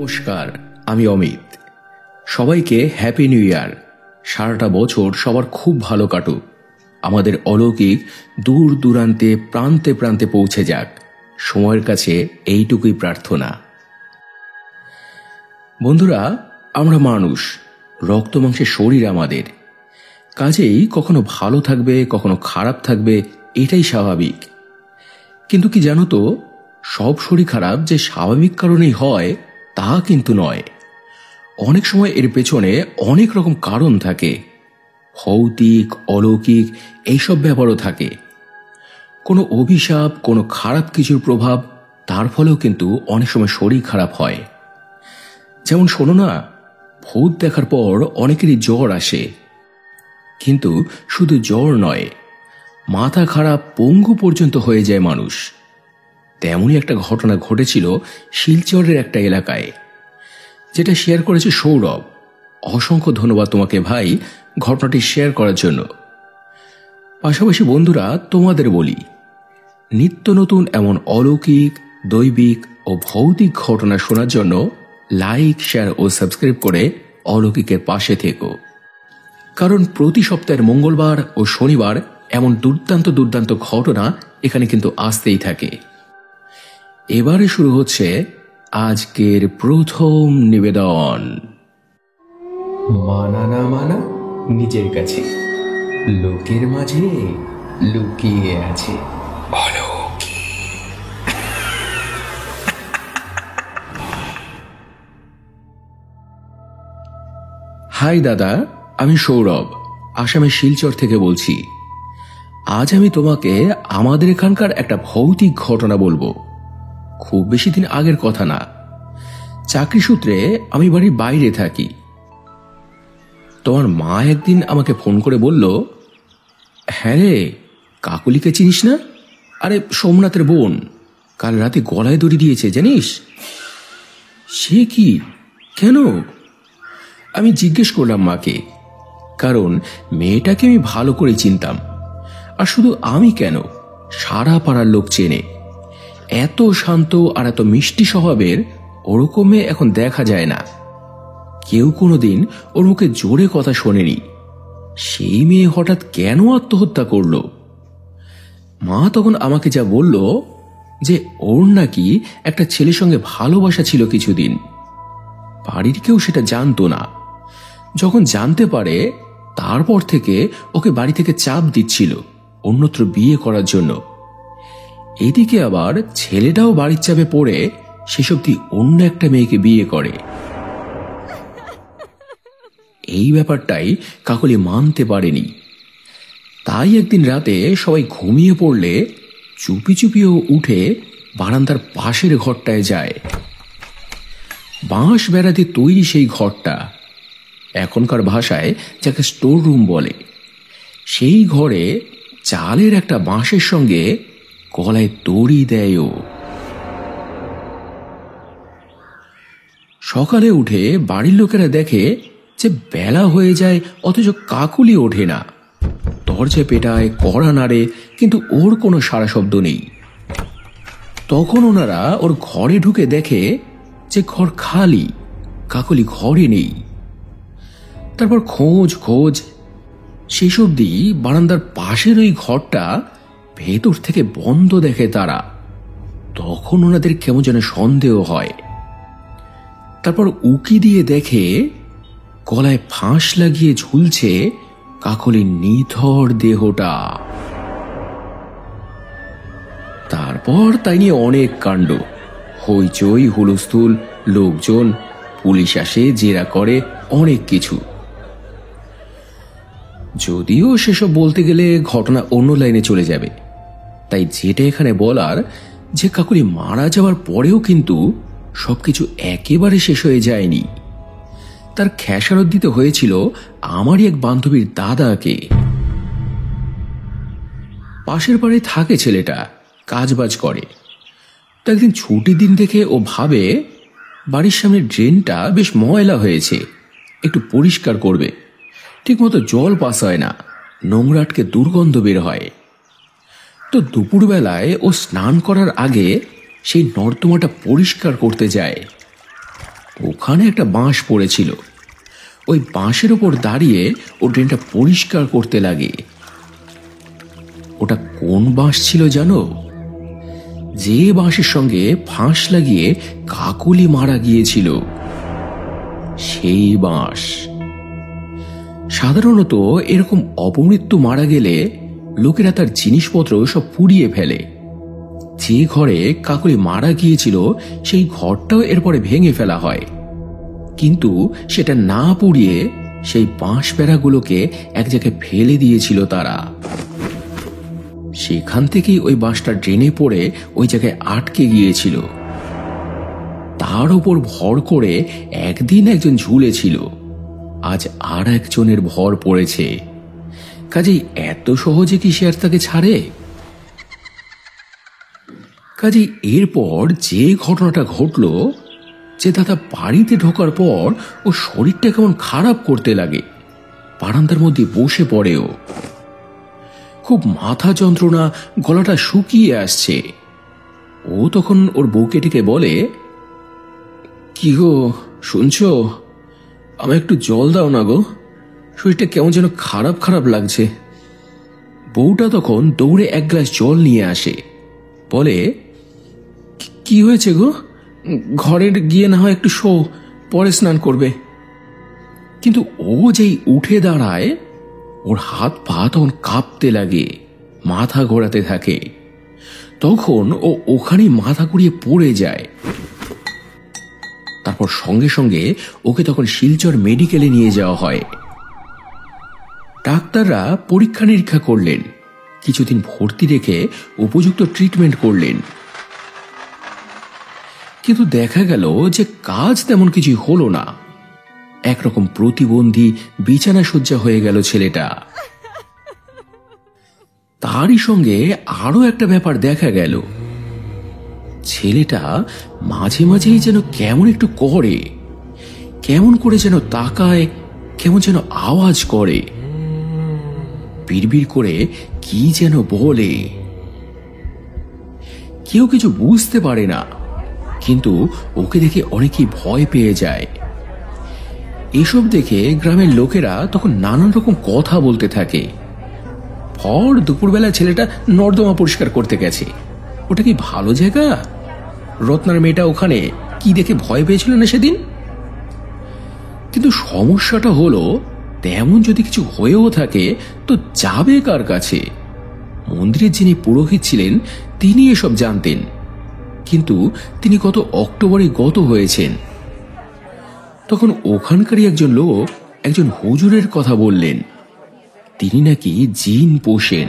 নমস্কার, আমি অমিত। সবাইকে হ্যাপি নিউ ইয়ার। সারাটা বছর সবার খুব ভালো কাটুক। আমাদের অলৌকিক দূর দূরান্তে প্রান্তে প্রান্তে পৌঁছে যাক, সময়ের কাছে এইটুকুই প্রার্থনা। বন্ধুরা, আমরা মানুষ, রক্ত মাংসের শরীর আমাদের, কাজেই কখনো ভালো থাকবে কখনো খারাপ থাকবে, এটাই স্বাভাবিক। কিন্তু কি জানো তো, সব শরীর খারাপ যে স্বাভাবিক কারণেই হয় তা কিন্তু নয়। অনেক সময় এর পেছনে অনেক রকম কারণ থাকে, ভৌতিক অলৌকিক এইসব ব্যাপারও থাকে। কোনো অভিশাপ, কোনো খারাপ কিছুর প্রভাব, তার ফলেও কিন্তু অনেক সময় শরীর খারাপ হয়। যেমন শোনো না, ভূত দেখার পর অনেকেরই জ্বর আসে, কিন্তু শুধু জ্বর নয়, মাথা খারাপ পঙ্গু পর্যন্ত হয়ে যায় মানুষ। তেমনই একটা ঘটনা ঘটেছিল শিলচরের একটা এলাকায়, যেটা শেয়ার করেছে সৌরভ। অসংখ্য ধন্যবাদ তোমাকে ভাই ঘটনাটি শেয়ার করার জন্য। পাশাপাশি বন্ধুরা, তোমাদের বলি, নিত্য নতুন এমন অলৌকিক, দৈবিক ও ভৌতিক ঘটনা শোনার জন্য লাইক, শেয়ার ও সাবস্ক্রাইব করে অলৌকিকের পাশে থেকো। কারণ প্রতি সপ্তাহের মঙ্গলবার ও শনিবার এমন দুর্দান্ত দুর্দান্ত ঘটনা এখানে কিন্তু আসতেই থাকে। এবারে শুরু হচ্ছে আজকের প্রথম নিবেদন। মানা না মানা নিজের কাছে, লোকের মাঝে লুকিয়ে আছে হাই দাদা, আমি সৌরভ, আসামের শিলচর থেকে বলছি। আজ আমি তোমাকে আমাদের এখানকার একটা ভৌতিক ঘটনা বলবো। খুব বেশি দিন আগের কথা না। চাকরি সূত্রে আমি বাড়ির বাইরে থাকি। তোমার মা একদিন আমাকে ফোন করে বলল, হ্যাঁ রে, কাকুলিকে চিনিস না? আরে সোমনাথের বোন, কাল রাতে গলায় দড়ি দিয়েছে জানিস? সে কি, কেন? আমি জিজ্ঞেস করলাম মাকে, কারণ মেয়েটাকে আমি ভালো করে চিনতাম। আর শুধু আমি কেন, সারা পাড়ার লোক চেনে। এত শান্ত আর এত মিষ্টি স্বভাবের ওরকম মেয়ে এখন দেখা যায় না। কেউ কোনোদিন ওর মুখে জোরে কথা শোনেনি। সেই মেয়ে হঠাৎ কেন আত্মহত্যা করলো? মা তখন আমাকে যা বলল, যে ওর নাকি একটা ছেলের সঙ্গে ভালোবাসা ছিল কিছুদিন। বাড়ির কেউ সেটা জানতো না। যখন জানতে পারে, তারপর থেকে ওকে বাড়ি থেকে চাপ দিচ্ছিল অন্যত্র বিয়ে করার জন্য। এদিকে আবার ছেলেটাও বাড়ির চাপে পড়ে সেসব দিয়ে অন্য একটা মেয়েকে বিয়ে করে। এই ব্যাপারটাই কাকলি মানতে পারেনি। তাই একদিন রাতে সবাই ঘুমিয়ে পড়লে চুপি চুপিও উঠে বারান্দার পাশের ঘরটায় যায়। বাঁশ বেড়াতে তৈরি সেই ঘরটা, এখনকার ভাষায় যাকে স্টোর রুম বলে। সেই ঘরে চালের একটা বাঁশের সঙ্গে গলায় দড়ি দেয় ও। সকালে উঠে বাড়ির লোকেরা দেখে যে বেলা হয়ে যায়, অথচ কাকুলি ওঠে না। দরজা পেটায়, কড়া নাড়ে, কিন্তু ওর কোনো সাড়া শব্দ নেই। তখন ওনারা ওর ঘরে ঢুকে দেখে যে ঘর খালি, কাকুলি ঘরে নেই। তারপর খোঁজ খোঁজ শেষ অবধি বারান্দার পাশের ওই ঘরটা ভেতর থেকে বন্ধ দেখে তারা। তখন ওনাদের কেমন যেন সন্দেহ হয়। তারপর উকি দিয়ে দেখে গলায় ফাঁস লাগিয়ে ঝুলছে কাকলির নিথর দেহটা। তারপর তাই নিয়ে অনেক কাণ্ড, হইচই, হুলস্থুল, লোকজন, পুলিশ আসে, জেরা করে, অনেক কিছু। যদিও সেসব বলতে গেলে ঘটনা অন্য লাইনে চলে যাবে, তাই যেটা এখানে বলার, যে কাকুলি মারা যাওয়ার পরেও কিন্তু সবকিছু একেবারে শেষ হয়ে যায়নি। তার খেসারত দিতে হয়েছিল আমারই এক বান্ধবীর দাদাকে। পাশের বাড়ি থাকে ছেলেটা, কাজবাজ করে। তো একদিন ছুটির দিন দেখে ও ভাবে বাড়ির সামনে ড্রেনটা বেশ ময়লা হয়েছে, একটু পরিষ্কার করবে। ঠিকমতো জল পাস হয় না, নোংরা আটকে দুর্গন্ধ বের হয়। তো দুপুরবেলায় ও স্নান করার আগে সেই নর্দমাটা পরিষ্কার করতে যায়। ওখানে একটা বাঁশ পড়েছিল। ওই বাঁশের ওপর দাঁড়িয়ে ও ড্রেনটা পরিষ্কার করতে লাগে। ওটা কোন বাঁশ ছিল জানো? যে বাঁশের সঙ্গে ফাঁস লাগিয়ে কাকলি মারা গিয়েছিল, সেই বাঁশ। সাধারণত এরকম অপমৃত্যু মারা গেলে লোকেরা তার জিনিসপত্র সব পুড়িয়ে ফেলে। যে ঘরে কাকলি মারা গিয়েছিল সেই ঘরটাও এরপরে ভেঙে ফেলা হয়, কিন্তু সেটা না পুড়িয়ে সেই বাঁশ বেড়াগুলোকে এক জায়গায় ফেলে দিয়েছিল তারা। সেখান থেকেই ওই বাঁশটা ড্রেনে পড়ে ওই জায়গায় আটকে গিয়েছিল। তার উপর ভর করে একদিন একজন ঝুলেছিল, আজ আর একজনের ভর পড়েছে। কাজেই এত সহজে কি সে আর তাকে ছাড়ে? কাজেই এরপর যে ঘটনাটা ঘটল, যে দাদা বাড়িতে ঢোকার পর ও শরীরটা কেমন খারাপ করতে লাগে, বারান্দার মধ্যে বসে পড়েও। খুব মাথা যন্ত্রণা, গলাটা শুকিয়ে আসছে। ও তখন ওর বউকে ডেকে বলে, কি গো শুনছো, আমায় একটু জল দাও না গো, শরীরটা কেমন যেন খারাপ খারাপ লাগছে। বউটা তখন দৌড়ে এক গ্লাস জল নিয়ে আসে, বলে, কি হয়েছে গো, ঘরে গিয়ে না হয় একটু শো, পরে স্নান করবে। কিন্তু ও যেই উঠে দাঁড়ায়, ওর হাত পা তখন কাঁপতে লাগে, মাথা ঘোরাতে থাকে। তখন ও ওখানেই মাথা ঘুরিয়ে পড়ে যায়। তারপর সঙ্গে সঙ্গে ওকে তখন শিলচর মেডিকেলে নিয়ে যাওয়া হয়। ডাক্তাররা পরীক্ষা নিরীক্ষা করলেন, কিছুদিন ভর্তি রেখে উপযুক্ত ট্রিটমেন্ট করলেন। কিন্তু দেখা গেল যে কাজ তেমন কিছু হলো না। একরকম প্রতিবন্ধী বিছানা শয্যা হয়ে গেল ছেলেটা। তারই সঙ্গে আরো একটা ব্যাপার দেখা গেল, ছেলেটা মাঝে মাঝেই যেন কেমন একটু করে, কেমন করে যেন তাকায়, কেমন যেন আওয়াজ করে, বিড়বিড় করে কি যেন বলে। কেউ কিছু বুঝতে পারে না, কিন্তু ওকে দেখে অনেকেই ভয় পেয়ে যায়। এসব দেখে গ্রামের লোকেরা তখন নানান রকম কথা বলতে থাকে। ভর দুপুরবেলা ছেলেটা নর্দমা পরিষ্কার করতে গেছে, ওটা কি ভালো জায়গা? রত্নার মেয়েটা ওখানে কি দেখে ভয় পেয়েছিল না সেদিন? কিন্তু সমস্যাটা হলো, তেমন যদি কিছু হয়েও থাকে তো যাবে কার কাছে? মন্দিরের যিনি পুরোহিত ছিলেন তিনি এসব জানতেন, কিন্তু তিনি গত অক্টোবরে গত হয়েছেন। তখন ওখানকারই একজন লোক একজন হুজুরের কথা বললেন, তিনি নাকি জিন পোষেন।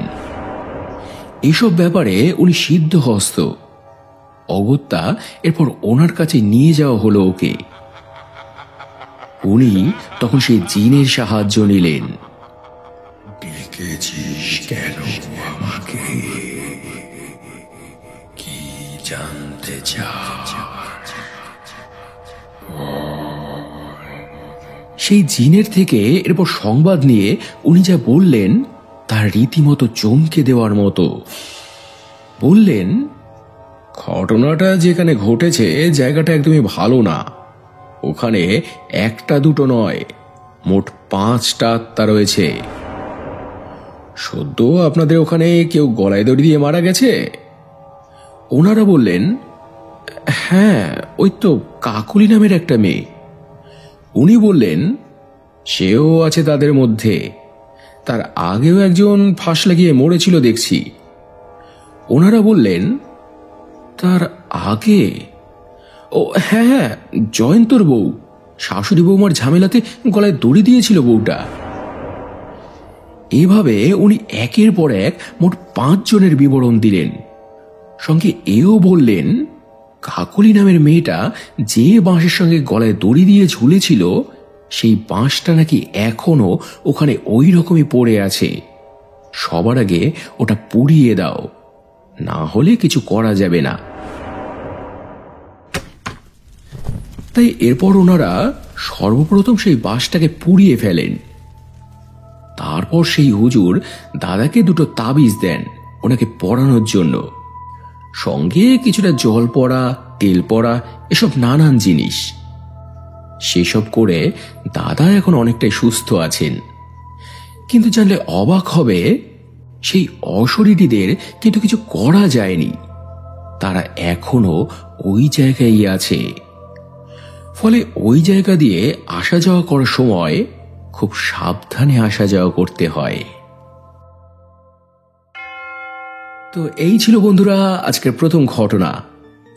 এসব ব্যাপারে উনি সিদ্ধহস্ত। অগত্যা এরপর ওনার কাছে নিয়ে যাওয়া হলো ওকে। উনি তখন সেই জিনের সাহায্য নিলেন। ডেকেছিস কেন আমাকে? কি জানতে চাস? সেই জিনের থেকে এরপর সংবাদ নিয়ে উনি যা বললেন তার রীতিমতো চমকে দেওয়ার মতো। বললেন, ঘটনাটা যেখানে ঘটেছে জায়গাটা একদমই ভালো না। ওখানে একটা দুটো নয়, মোট 5টা আত্মা রয়েছে। সদ্য আপনাদের ওখানে কেউ গলায় দড়ি দিয়ে মারা গেছে? ওনারা বললেন, হ্যাঁ, ওই তো কাকলি নামের একটা মেয়ে। উনি বললেন, সেও আছে তাদের মধ্যে। তার আগেও একজন ফাঁস লাগিয়ে মরেছিল দেখছি। ওনারা বললেন, তার আগে? ও হ্যাঁ হ্যাঁ, জয়ন্তর বউ, শাশুড়ি বৌমার ঝামেলাতে গলায় দড়ি দিয়েছিল বউটা। এভাবে উনি একের পর এক মোট 5 জনের বিবরণ দিলেন। সঙ্গে এও বললেন, কাকলি নামের মেয়েটা যে বাঁশের সঙ্গে গলায় দড়ি দিয়ে ঝুলেছিল, সেই বাঁশটা নাকি এখনো ওখানে ওই রকমই পড়ে আছে। সবার আগে ওটা পুড়িয়ে দাও, না হলে কিছু করা যাবে না। তাই এরপর ওনারা সর্বপ্রথম সেই বাঁশটাকে পুড়িয়ে ফেলেন। তারপর সেই হুজুর দাদাকে 2টো তাবিজ দেন ওনাকে পড়ানোর জন্য, সঙ্গে কিছুটা জল পড়া, তেল পড়া, এসব নানান জিনিস। সেসব করে দাদা এখন অনেকটাই সুস্থ আছেন। কিন্তু জানলে অবাক হবে, সেই অশরীরীদের কিন্তু কিছু করা যায়নি, তারা এখনো ওই জায়গায় আছে। ফলে ওই জায়গা দিয়ে আসা যাওয়া করার সময় খুব সাবধানে আসা যাওয়া করতে হয়। তো এই ছিল বন্ধুরা আজকের প্রথম ঘটনা।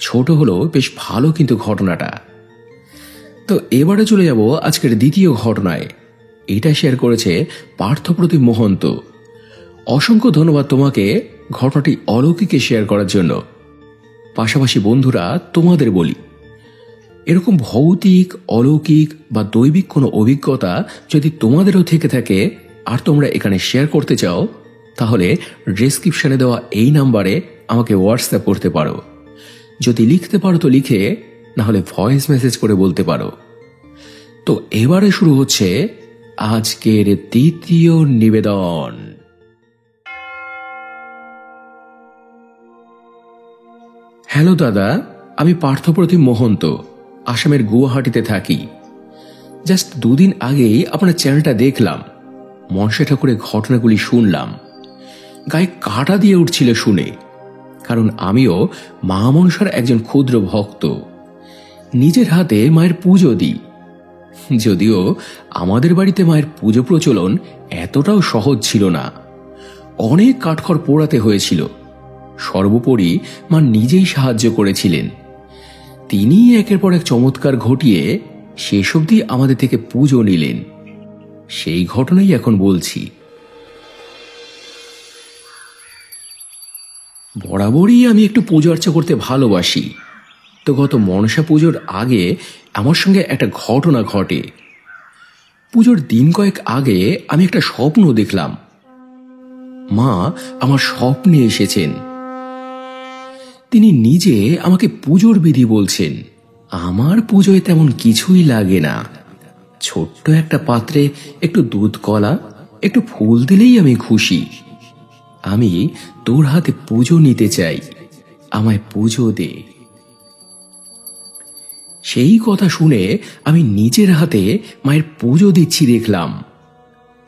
ছোট হলো বেশ ভালো কিন্তু ঘটনাটা। তো এবারে চলে যাব আজকের দ্বিতীয় ঘটনায়। এটা শেয়ার করেছে পার্থপ্রতিম মহন্ত। অসংখ্য ধন্যবাদ তোমাকে ঘটনাটি অলৌকিকে শেয়ার করার জন্য। পাশাপাশি বন্ধুরা, তোমাদের বলি, এরকম ভৌতিক, অলৌকিক বা দৈবিক কোনো অভিজ্ঞতা যদি তোমাদেরও থেকে থাকে আর তোমরা এখানে শেয়ার করতে চাও, তাহলে ডেসক্রিপশনে দেওয়া এই নাম্বারে আমাকে হোয়াটসঅ্যাপ করতে পারো। যদি লিখতে পারো তো লিখে, না হলে ভয়েস মেসেজ করে বলতে পারো। তো এবারে শুরু হচ্ছে আজকের দ্বিতীয় নিবেদন। হ্যালো দাদা, আমি পার্থপ্রতিম মহন্ত, আসামের গুয়াহাটিতে থাকি। জাস্ট দুদিন আগেই আপনার চ্যানেলটা দেখলাম, মনসা ঠাকুরের ঘটনাগুলি শুনলাম। গায়ে কাঁটা দিয়ে উঠছিল শুনে, কারণ আমিও মা মনসার একজন ক্ষুদ্র ভক্ত। নিজের হাতে মায়ের পুজো দিই। যদিও আমাদের বাড়িতে মায়ের পুজো প্রচলন এতটাও সহজ ছিল না, অনেক কাঠখড় পোড়াতে হয়েছিল। সর্বোপরি মা নিজেই সাহায্য করেছিলেন। তিনি একের পর এক চমৎকার ঘটিয়ে শেষ অবধি আমাদের থেকে পুজো নিলেন। সেই ঘটনাই এখন বলছি। বরাবরই আমি একটু পুজো আর্চা করতে ভালোবাসি। তো গত মনসা পুজোর আগে আমার সঙ্গে একটা ঘটনা ঘটে। পুজোর দিন কয়েক আগে আমি একটা স্বপ্ন দেখলাম। মা আমার স্বপ্নে এসেছেন। তিনি নিজে আমাকে পুজোর বিধি বলছেন। আমার পুজোয় তেমন কিছুই লাগে না, ছোট্ট একটা পাত্রে একটু দুধ কলা, একটু ফুল দিলেই আমি খুশি। আমি তোর হাতে পুজো নিতে চাই, আমায় পুজো দে। সেই কথা শুনে আমি নিজের হাতে মায়ের পুজো দিচ্ছি দেখলাম।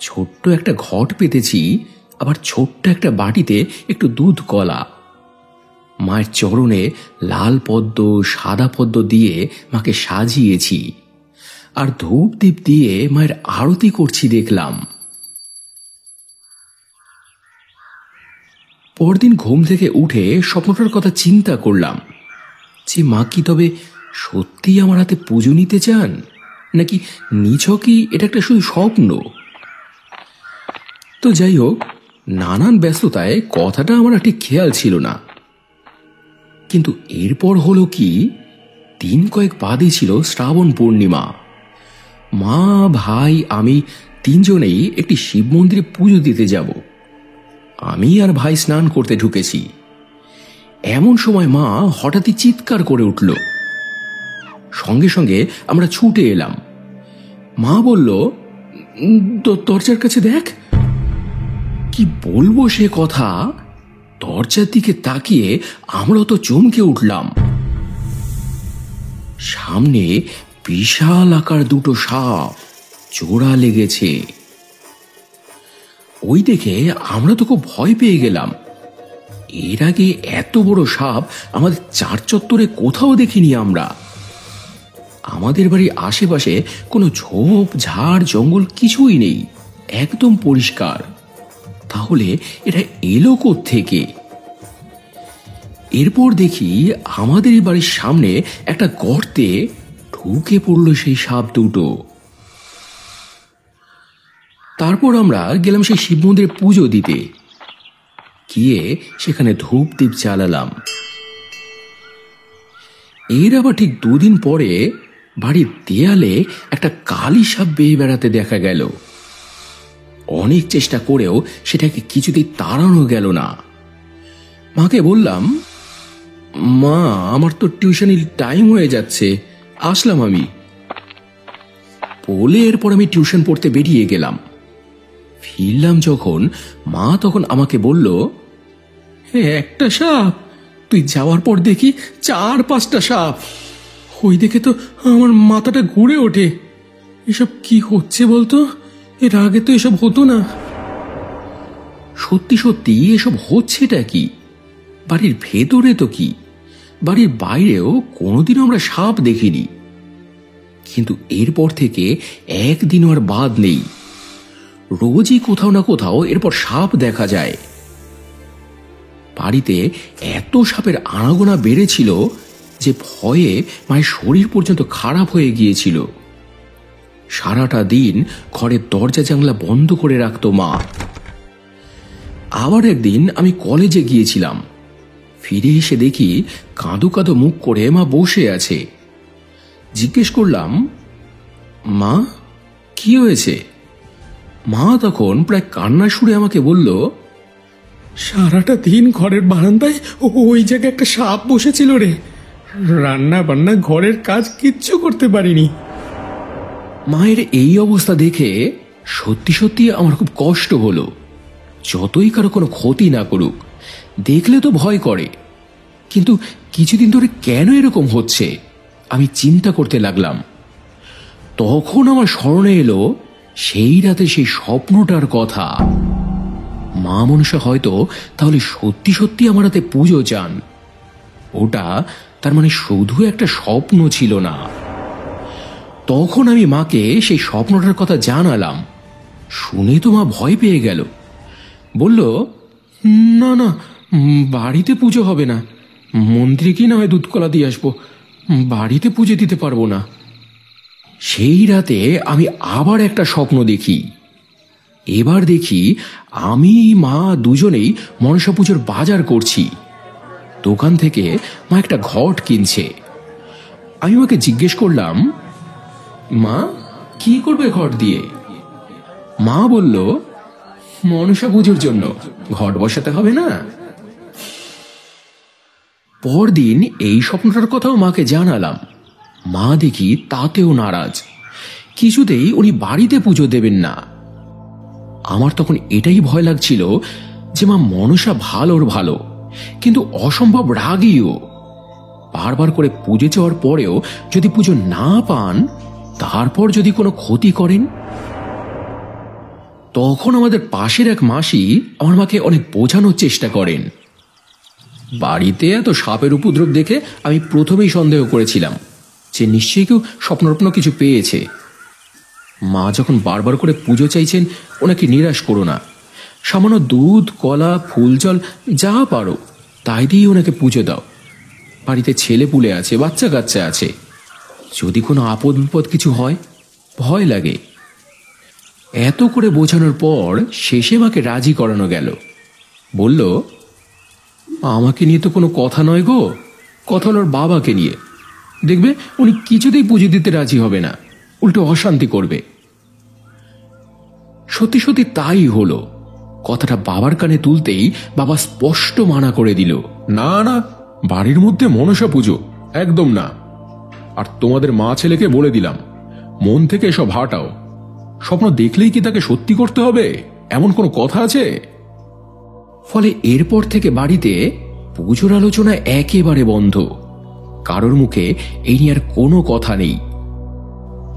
ছোট্ট একটা ঘট পেতেছি, আবার ছোট্ট একটা বাটিতে একটু দুধ কলা। মায়ের চরণে লাল পদ্ম, সাদা পদ্ম দিয়ে মাকে সাজিয়েছি, আর ধূপ দীপ দিয়ে মায়ের আরতি করছি দেখলাম। পরদিন ঘুম থেকে উঠে স্বপ্নটার কথা চিন্তা করলাম যে মা কি তবে সত্যি আমার হাতে পুজো নিতে চান, নাকি নিছকই এটা একটা শুধু স্বপ্ন। তো যাই হোক, নানান ব্যস্ততায় কথাটা আমার ঠিক খেয়াল ছিল না। কিন্তু এরপর হলো কি, দিন কয়েক বাদে ছিল শ্রাবণ পূর্ণিমা। মা, ভাই, আমি তিনজনেই একটি শিব মন্দিরে পুজো দিতে যাব। আমি আর ভাই স্নান করতে ঢুকেছি। এমন সময় মা হঠাৎই চিৎকার করে উঠল। সঙ্গে সঙ্গে আমরা ছুটে এলাম। মা বলল, দরজার কাছে দেখ। কি বলবো সে কথা, দরজার দিকে তাকিয়ে আমরাও তো চমকে উঠলাম। সামনে বিশাল আকার দুটো সাপ জোড়া লেগেছে। ওই দেখে আমরা তো খুব ভয় পেয়ে গেলাম। এর আগে এত বড় সাপ আমাদের চার চত্বরে কোথাও দেখিনি আমরা। আমাদের বাড়ির আশেপাশে কোনো ঝোপ ঝাড় জঙ্গল কিছুই নেই, একদম পরিষ্কার। তাহলে এটা এলো কোত্থেকে? এরপর দেখি আমাদের বাড়ির সামনে একটা গর্তে ঢুকে পড়ল সেই সাপ দুটো। তারপর আমরা গেলাম সেই শিব মন্দিরে পুজো দিতে। গিয়ে সেখানে ধূপ দীপ জ্বালালাম। এর আবার ঠিক দুদিন পরে বাড়ির দেয়ালে একটা কালী সাপ বেয়ে বেড়াতে দেখা গেল। অনেক চেষ্টা করেও সেটাকে কিছুতেই তাড়ানো গেল না। মাকে বললাম, মা, আমার তো টিউশনির টাইম হয়ে যাচ্ছে, আসলাম আমি। বলে এরপর আমি টিউশন পড়তে বেরিয়ে গেলাম। ফিরলাম যখন, মা তখন আমাকে বলল, একটা সাপ? তুই যাওয়ার পর দেখি 4-5টা সাপ। ওই দেখে তো আমার মাথাটা ঘুরে ওঠে। এসব কি হচ্ছে বলতো? এর আগে তো এসব হতো না। সত্যি সত্যি এসব হচ্ছেটা কি? বাড়ির ভেতরে তো কি, বাড়ির বাইরেও কোনোদিনও আমরা সাপ দেখিনি, কিন্তু এরপর থেকে একদিনও আর বাদ নেই। রোজই কোথাও না কোথাও এরপর সাপ দেখা যায়। বাড়িতে এত সাপের আনাগোনা বেড়েছিল যে ভয়ে মায়ের শরীর পর্যন্ত খারাপ হয়ে গিয়েছিল। সারাটা দিন ঘরের দরজা জানলা বন্ধ করে রাখতো মা। আবার একদিন আমি কলেজে গিয়েছিলাম, ফিরে এসে দেখি কাঁদো কাঁদো মুখ করে মা বসে আছে। জিজ্ঞেস করলাম, মা কি হয়েছে? মা তখন প্রায় কান্না সুরে আমাকে বলল, সারাটা দিন ঘরের বারান্দায় ওই জায়গায় একটা সাপ বসেছিল রে। রান্না বান্না ঘরের কাজ কিচ্ছু করতে পারিনি। মায়ের এই অবস্থা দেখে সত্যি সত্যি আমার খুব কষ্ট হলো। যতই কারো কোনো ক্ষতি না করুক, দেখলে তো ভয় করে, কিন্তু কিছুদিন ধরে কেন এরকম হচ্ছে আমি চিন্তা করতে লাগলাম। তখন আমার স্মরণে এলো সেই রাতে সেই স্বপ্নটার কথা। মা মনসা হয়তো তাহলে সত্যি সত্যি আমার হাতে পুজো চান। ওটা তার মানে শুধু একটা স্বপ্ন ছিল না। তখন আমি মাকে সেই স্বপ্নটার কথা জানালাম। শুনে তো মা ভয় পেয়ে গেল, বলল, না না, বাড়িতে পুজো হবে না, মন্দিরে কি না হয় দুধ কলা দিয়ে আসবো, বাড়িতে পুজো দিতে পারবো না। সেই রাতে আমি আবার একটা স্বপ্ন দেখি। এবার দেখি আমি মা দুজনেই মনসা পুজোর বাজার করছি। দোকান থেকে মা একটা ঘট কিনছে। আমি মাকে জিজ্ঞেস করলাম, মা কি করবে ঘট দিয়ে? মা বলল, মনসা পুজোর জন্য ঘট বসাতে হবে না। পরদিন এই স্বপ্নটার কথাও মাকে জানালাম। মা দেখি তাতেও নারাজ, কিছুতেই উনি বাড়িতে পুজো দেবেন না। আমার তখন এটাই ভয় লাগছিল যে মা মনসা ভালোর ভালো, কিন্তু অসম্ভব রাগীও। বারবার করে পুজো চাওয়ার পরেও যদি পুজো না পান, তারপর যদি কোনো ক্ষতি করেন। তখন আমাদের পাশের এক মাসি আমার মাকে অনেক বোঝানোর চেষ্টা করেন। বাড়িতে এত সাপের উপদ্রব দেখে আমি প্রথমেই সন্দেহ করেছিলাম যে নিশ্চয়ই কেউ স্বপ্নরপ্ন কিছু পেয়েছে। মা যখন বারবার করে পুজো চাইছেন, ওনাকে নিরাশ করো না। সামান্য দুধ, কলা, ফুল জল যা পারো তাই দিয়ে ওনাকে পুজো দাও। বাড়িতে ছেলে পুলে আছে, বাচ্চা কাচ্চা আছে, যদি কোনো আপদ বিপদ কিছু হয় ভয় লাগে। এত করে বোঝানোর পর শেষে মাকে রাজি করানো গেল। বলল, আমাকে নিয়ে তো কোনো কথা নয় গো, কথা হল ওর বাবাকে নিয়ে। দেখবে উনি কিছুতেই পুজো দিতে রাজি হবে না, উল্টো অশান্তি করবে। সত্যি সত্যি তাই হলো। কথাটা বাবার কানে তুলতেই বাবা স্পষ্ট মানা করে দিল, না না, বাড়ির মধ্যে মনসা পুজো একদম না। আর তোমাদের মা ছেলেকে বলে দিলাম, মন থেকে এসব হাঁটাও। স্বপ্ন দেখলেই কি তাকে সত্যি করতে হবে এমন কোনো কথা আছে? ফলে এরপর থেকে বাড়িতে পুজোর আলোচনা একেবারে বন্ধ। কারোর মুখে এই নিয়ে আর কোনো কথা নেই।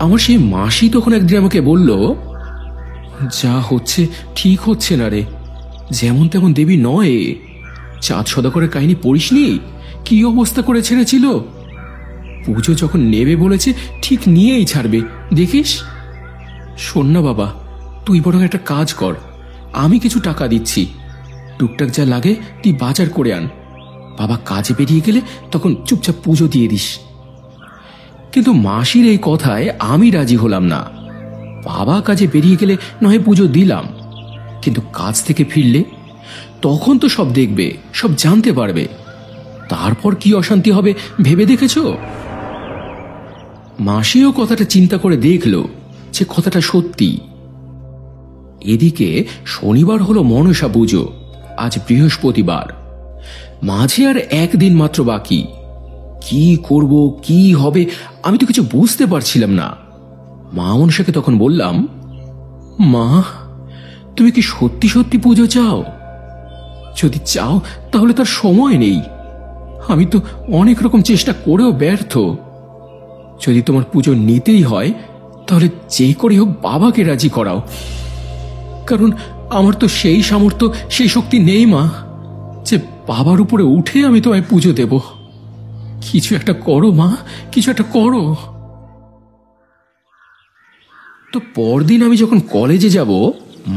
আমার সেই মাসি তখন একদিন আমাকে বলল, যা হচ্ছে ঠিক হচ্ছে না রে, যেমন তেমন দেবী নয়। চাঁদ সদাগরের কাহিনী পড়িসনি? কি অবস্থা করে ছেড়েছিল। পুজো যখন নেবে বলেছে ঠিক নিয়েই ছাড়বে, দেখিস। শোন না বাবা, তুই বরং একটা কাজ কর, আমি কিছু টাকা দিচ্ছি, টুকটাক যা লাগে তুই বাজার করে আন। বাবা কাজে বেরিয়ে গেলে তখন চুপচাপ পুজো দিয়ে দিস। কিন্তু মাসির এই কথায় আমি রাজি হলাম না। বাবা কাজে বেরিয়ে গেলে নয় পুজো দিলাম, কিন্তু কাজ থেকে ফিরলে তখন তো সব দেখবে, সব জানতে পারবে, তারপর কি অশান্তি হবে ভেবে দেখেছ? মাসিও কথাটা চিন্তা করে দেখলো যে কথাটা সত্যি। এদিকে শনিবার হলো মনসা পুজো, আজ বৃহস্পতিবার, মাঝে আর একদিন মাত্র বাকি। কি করব, কি হবে আমি তো কিছু বুঝতে পারছিলাম না। মা মনসাকে তখন বললাম, মা তুমি কি সত্যি সত্যি পুজো চাও? যদি চাও তাহলে তার সময় নেই। আমি তো অনেক রকম চেষ্টা করেও ব্যর্থ। যদি তোমার পুজো নিতেই হয় তাহলে যে করে হোক বাবাকে রাজি করাও, কারণ আমার তো সেই সামর্থ্য সেই শক্তি নেই মা যে বাবার উপরে উঠে আমি তোমায় পুজো দেব। কিছু একটা করো মা, কিছু একটা করো। তো পরদিন আমি যখন কলেজে যাব,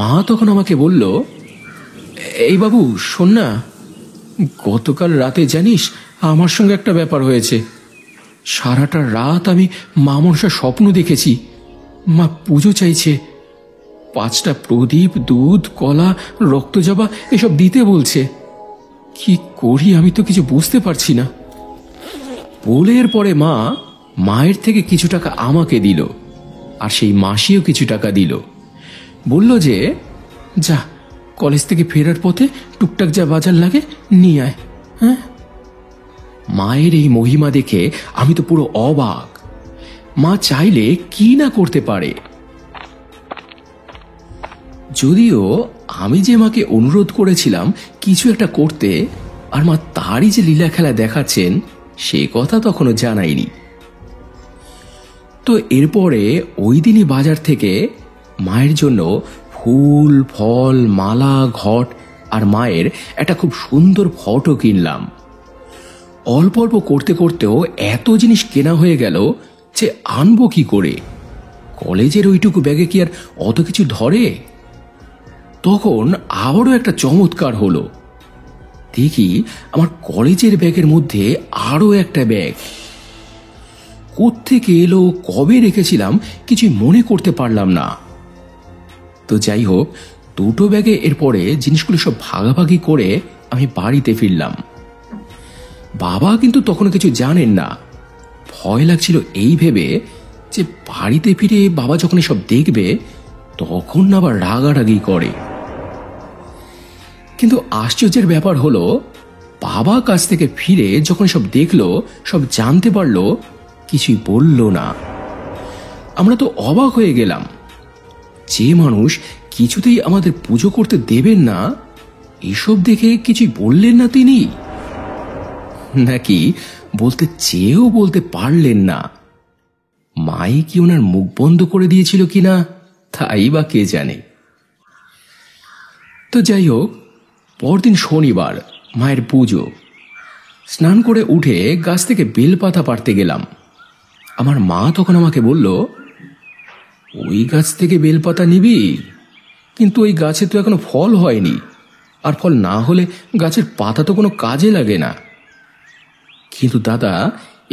মা তখন আমাকে বলল, এই বাবু শোন না, গতকাল রাতে জানিস আমার সঙ্গে একটা ব্যাপার হয়েছে। সারাটা রাত আমি মা মনসার স্বপ্ন দেখেছি। মা পুজো চাইছে, 5টা প্রদীপ, দুধ, কলা, রক্তজবা এসব দিতে বলছে। কি করি আমি তো কিছু বুঝতে পারছি না। বলের পরে মা মায়ের থেকে কিছু টাকা আমাকে দিল, আর সেই মাসিও কিছু টাকা দিল। বলল যে যা, কলেজ থেকে ফেরার পথে টুকটাক যা বাজার লাগে নিয়ে আয়। হ্যাঁ, মায়ের এই মহিমা দেখে আমি তো পুরো অবাক। মা চাইলে কি না করতে পারে। যদিও আমি যে মাকে অনুরোধ করেছিলাম কিছু একটা করতে, আর মা তারই যে লীলা খেলা দেখাচ্ছেন সে কথা তখনও জানাইনি। তো এরপরে ওই দিনই বাজার থেকে মায়ের জন্য ফুল, ফল, মালা, ঘট আর মায়ের একটা খুব সুন্দর ফটো কিনলাম। অল্প অল্প করতে করতেও এত জিনিস কেনা হয়ে গেল যে আনবো কি করে? কলেজের ওইটুকু ব্যাগে কি আর অত কিছু ধরে? তখন আবারও একটা চমৎকার হলো। দেখি আমার কলেজের ব্যাগের মধ্যে আরো একটা ব্যাগ। কোত্থেকে এলো, কবে রেখেছিলাম কিছুই মনে করতে পারলাম না। তো যাই হোক, দুটো ব্যাগে এরপরে জিনিসগুলো সব ভাগাভাগি করে আমি বাড়িতে ফিরলাম। বাবা কিন্তু তখনও কিছু জানেন না। ভয় লাগছিল এই ভেবে যে বাড়িতে ফিরে বাবা যখন এসব দেখবে তখন আবার রাগারাগি করে। কিন্তু আশ্চর্যের ব্যাপার হলো, বাবা কাছ থেকে ফিরে যখন সব দেখলো, সব জানতে পারলো, কিছুই বলল না। আমরা তো অবাক হয়ে গেলাম। যে মানুষ কিছুতেই আমাদের পুজো করতে দেবেন না, এসব দেখে কিছুই বললেন না তিনি, নাকি বলতে চেয়েও বলতে পারলেন না। মাই কি ওনার মুখ বন্ধ করে দিয়েছিল কিনা তাই বা কে জানে। তো যাই হোক, পরদিন শনিবার, মায়ের পুজো। স্নান করে উঠে গাছ থেকে বেলপাতা পাড়তে গেলাম। আমার মা তখন আমাকে বলল, ওই গাছ থেকে বেলপাতা নিবি, কিন্তু ওই গাছে তো এখনো ফল হয়নি, আর ফল না হলে গাছের পাতা তো কোনো কাজে লাগে না। কিন্তু দাদা,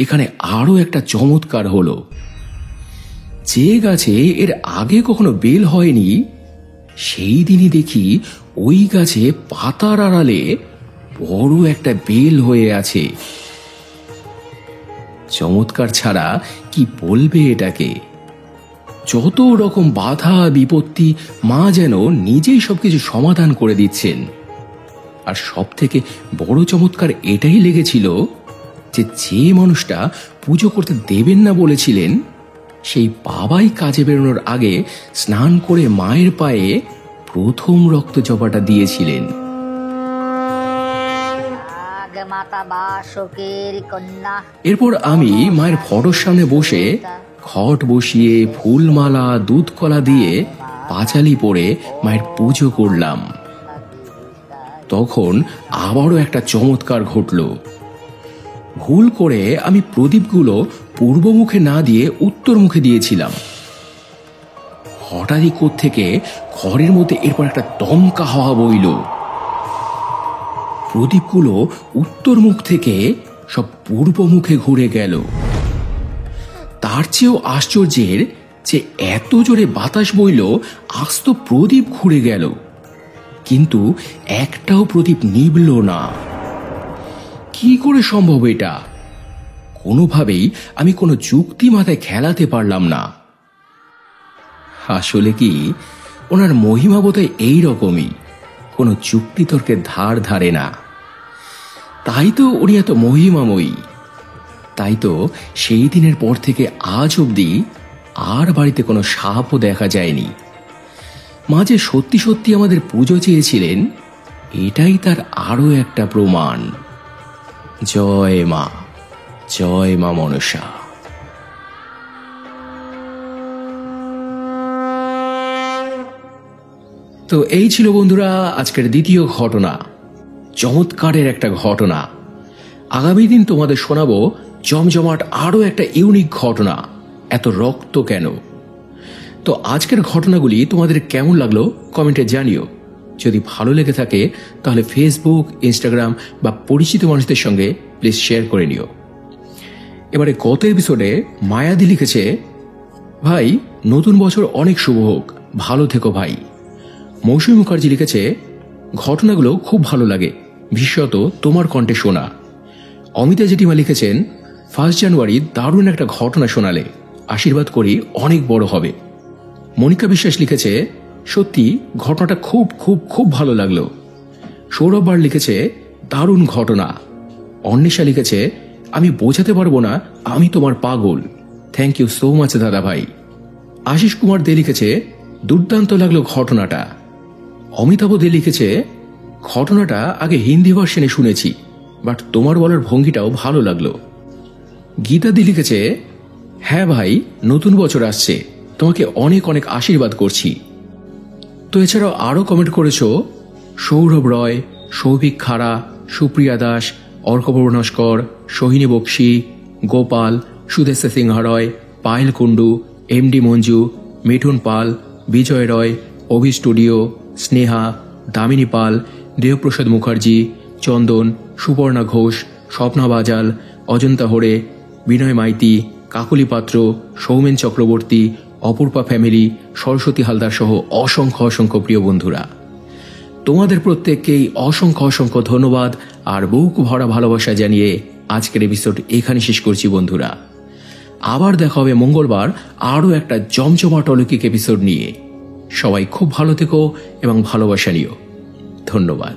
এখানে আরো একটা চমৎকার হলো। যে গাছে এর আগে কখনো বেল হয়নি, সেই দিনই দেখি ওই গাছে পাতার আড়ালে বড় একটা বেল হয়ে আছে। চমৎকার ছাড়া কি বলবে এটাকে? যত রকম বাধা বিপত্তি মা যেন নিজেই সবকিছু সমাধান করে দিচ্ছেন। আর সব থেকে বড় চমৎকার এটাই লেগেছিল যে যে মানুষটা পুজো করতে দেবেন না বলেছিলেন, সেই বাবাই কাজে বেরোনোর আগে স্নান করে মায়ের পায়ে প্রথম রক্তজবাটা দিয়েছিলেন। এরপর আমি মায়ের ফটোর সামনে বসে ঘট বসিয়ে ফুলমালা, দুধ কলা দিয়ে পাঁচালি পরে মায়ের পুজো করলাম। তখন আবারও একটা চমৎকার ঘটল। ভুল করে আমি প্রদীপগুলো পূর্ব মুখে না দিয়ে উত্তর মুখে দিয়েছিলাম। হঠাৎই কোত্থেকে ঘরের মধ্যে এরপর একটা দমকা হাওয়া বইল। প্রদীপগুলো উত্তর মুখ থেকে সব পূর্ব মুখে ঘুরে গেল। তার চেয়েও আশ্চর্যের যে এত জোরে বাতাস বইল, আস্ত প্রদীপ ঘুরে গেল, কিন্তু একটাও প্রদীপ নিভল না। কি করে সম্ভব এটা? কোনোভাবেই আমি কোনো যুক্তি মাথায় খেলাতে পারলাম না। আসলে কি, ওনার মহিমা বোধহয় এইরকমই, কোনো যুক্তিতর্কের ধার ধারে না। তাই তো উনি এত মহিমাময়ী। তাই তো সেই দিনের পর থেকে আজ অবধি আর বাড়িতে কোনো সাপও দেখা যায়নি। মা যে সত্যি সত্যি আমাদের পুজো চেয়েছিলেন, এটাই তার আরো একটা প্রমাণ। জয় মা, জয় মা মনসা। তো এই ছিল বন্ধুরা আজকের দ্বিতীয় ঘটনা, চমৎকারের একটা ঘটনা। আগামী দিন তোমাদের শোনাবো জমজমাট আরো একটা ইউনিক ঘটনা, এত রক্ত কেন। তো আজকের ঘটনাগুলি তোমাদের কেমন লাগলো কমেন্টে জানিও। যদি ভালো লেগে থাকে তাহলে ফেসবুক, ইনস্টাগ্রাম বা পরিচিত মানুষদের সঙ্গে প্লিজ শেয়ার করে নিও। এবারে গত এপিসোডে মায়াদি লিখেছে, ভাই নতুন বছর অনেক শুভ হোক, ভালো থেকো ভাই। মৌসুমী মুখার্জি লিখেছে, ঘটনাগুলো খুব ভালো লাগে, বিশেষত তোমার কণ্ঠে শোনা। অমিতা জেঠিমা লিখেছেন, 1 জানুয়ারি দারুণ একটা ঘটনা শোনালে, আশীর্বাদ করি অনেক বড় হবে। মনিকা বিশ্বাস লিখেছে, সত্যি ঘটনাটা খুব খুব খুব ভালো লাগলো। সৌরভ বার লিখেছে, দারুণ ঘটনা। অন্বেষা লিখেছে, আমি বোঝাতে পারবো না আমি তোমার পাগল। থ্যাংক ইউ সো মাচ দাদা ভাই। আশিস কুমার দে লিখেছে, দুর্দান্ত লাগলো ঘটনাটা। অমিতাভ দে লিখেছে, ঘটনাটা আগে হিন্দি ভার্সনে শুনেছি, বাট তোমার বলার ভঙ্গিটাও ভালো লাগলো। গীতা দি লিখেছে, হ্যাঁ ভাই নতুন বছর আসছে, তোমাকে অনেক অনেক আশীর্বাদ করছি। তো এছাড়াও আরও কমেন্ট করেছ সৌরভ রয়, সৌভিক খাড়া, সুপ্রিয়া দাস, অর্কপূর্ণ নস্কর, সোহিনী বক্সি, গোপাল, সুদেশা সিংহা রয়, পায়েল কুণ্ডু, এমডি মঞ্জু, মিঠুন পাল, বিজয় রয়, অভি স্টুডিও, স্নেহা, দামিনী পাল, দেবপ্রসাদ মুখার্জি, চন্দন, সুপর্ণা ঘোষ, স্বপ্না বাজাল, অজন্তা হোড়ে, বিনয় মাইতি, কাকলি পাত্র, সৌমেন চক্রবর্তী, অপূর্পা ফ্যামিলি, সরস্বতী হালদার সহ অসংখ্য অসংখ্য প্রিয় বন্ধুরা, তোমাদের প্রত্যেককেই অসংখ্য অসংখ্য ধন্যবাদ আর বুক ভরা ভালোবাসা জানিয়ে আজকের এপিসোড এখানে শেষ করছি বন্ধুরা। আবার দেখা হবে মঙ্গলবার আরও একটা জমজমাট অলৌকিক এপিসোড নিয়ে। সবাই খুব ভালো থেকো এবং ভালোবাসা নিও। ধন্যবাদ।